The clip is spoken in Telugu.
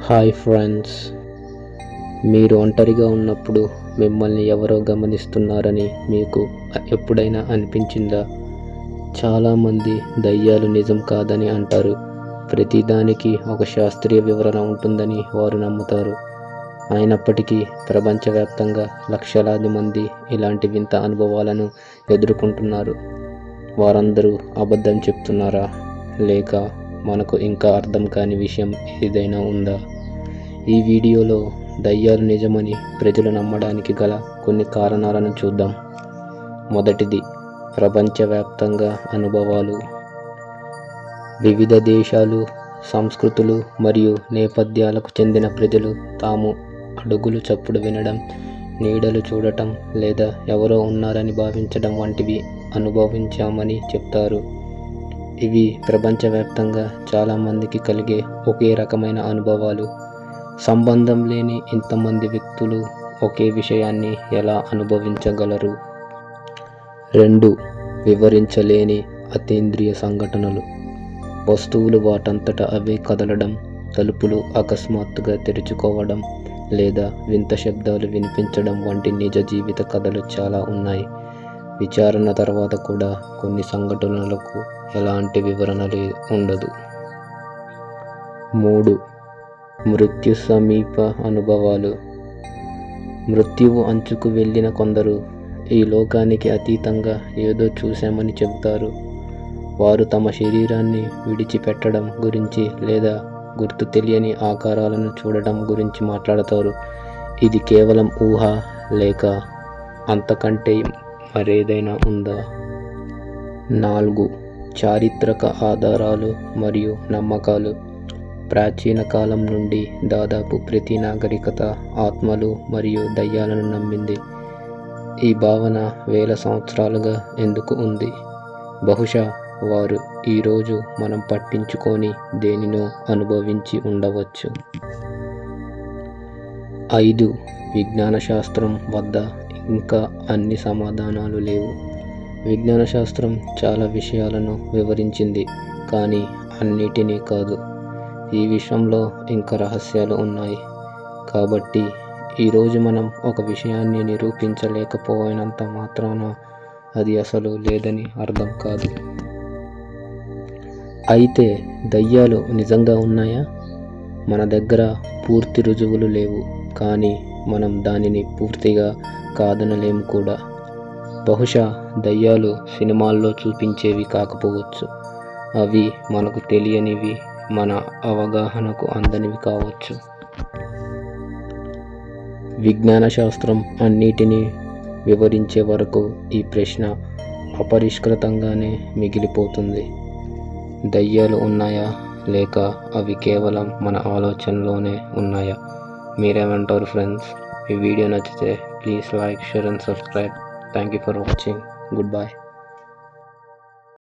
హాయ్ ఫ్రెండ్స్, మీరు ఒంటరిగా ఉన్నప్పుడు మిమ్మల్ని ఎవరో గమనిస్తున్నారని మీకు ఎప్పుడైనా అనిపించిందా? చాలామంది దయ్యాలు నిజం కాదని అంటారు. ప్రతిదానికి ఒక శాస్త్రీయ వివరణ ఉంటుందని వారు నమ్ముతారు. అయినప్పటికీ ప్రపంచవ్యాప్తంగా లక్షలాది మంది ఇలాంటి వింత అనుభవాలను ఎదుర్కొంటున్నారు. వారందరూ అబద్ధం చెప్తున్నారా, లేక మనకు ఇంకా అర్థం కాని విషయం ఏదైనా ఉందా? ఈ వీడియోలో దయ్యాలు నిజమని ప్రజలు నమ్మడానికి గల కొన్ని కారణాలను చూద్దాం. మొదటిది, ప్రపంచవ్యాప్తంగా అనుభవాలు. వివిధ దేశాలు, సంస్కృతులు మరియు నేపథ్యాలకు చెందిన ప్రజలు తాము అడుగులు చప్పుడు వినడం, నీడలు చూడటం లేదా ఎవరో ఉన్నారని భావించడం వంటివి అనుభవించామని చెప్తారు. ఇవి ప్రపంచవ్యాప్తంగా చాలామందికి కలిగే ఒకే రకమైన అనుభవాలు. సంబంధం లేని ఇంతమంది వ్యక్తులు ఒకే విషయాన్ని ఎలా అనుభవించగలరు? 2. వివరించలేని అతీంద్రియ సంఘటనలు. వస్తువులు వాటంతట అవే కదలడం, తలుపులు అకస్మాత్తుగా తెరుచుకోవడం లేదా వింత శబ్దాలు వినిపించడం వంటి నిజ జీవిత కథలు చాలా ఉన్నాయి. విచారణ తర్వాత కూడా కొన్ని సంఘటనలకు ఎలాంటి వివరణ ఉండదు. 3. మృత్యు సమీప అనుభవాలు. మృత్యువు అంచుకు వెళ్ళిన కొందరు ఈ లోకానికి అతీతంగా ఏదో చూశామని చెబుతారు. వారు తమ శరీరాన్ని విడిచిపెట్టడం గురించి లేదా గుర్తు తెలియని ఆకారాలను చూడడం గురించి మాట్లాడతారు. ఇది కేవలం ఊహ లేక అంతకంటే మరేదైనా ఉందా? 4. చారిత్రక ఆధారాలు మరియు నమ్మకాలు. ప్రాచీన కాలం నుండి దాదాపు ప్రతి నాగరికత ఆత్మలు మరియు దయ్యాలను నమ్మింది. ఈ భావన వేల సంవత్సరాలుగా ఎందుకు ఉంది? బహుశా వారు ఈరోజు మనం పట్టించుకొని దేనినో అనుభవించి ఉండవచ్చు. 5. విజ్ఞాన శాస్త్రం వద్ద ఇంకా అన్ని సమాధానాలు లేవు. విజ్ఞాన శాస్త్రం చాలా విషయాలను వివరించింది, కానీ అన్నిటినీ కాదు. ఈ విషయంలో ఇంకా రహస్యాలు ఉన్నాయి. కాబట్టి ఈరోజు మనం ఒక విషయాన్ని నిరూపించలేకపోయినంత మాత్రాన అది అసలు లేదని అర్థం కాదు. అయితే దయ్యాలు నిజంగా ఉన్నాయా? మన దగ్గర పూర్తి రుజువులు లేవు, కానీ మనం దానిని పూర్తిగా కాదనలేము కూడా. బహుశా దయ్యాలు సినిమాల్లో చూపించేవి కాకపోవచ్చు. అవి మనకు తెలియనివి, మన అవగాహనకు అందనివి కావచ్చు. విజ్ఞాన శాస్త్రం అన్నిటినీ వివరించే వరకు ఈ ప్రశ్న అపరిష్కృతంగానే మిగిలిపోతుంది. దయ్యాలు ఉన్నాయా, లేక అవి కేవలం మన ఆలోచనలోనే ఉన్నాయా? మీరేమంటారు ఫ్రెండ్స్? ఈ వీడియో నచ్చితే please like, share and subscribe. Thank you for watching. Goodbye.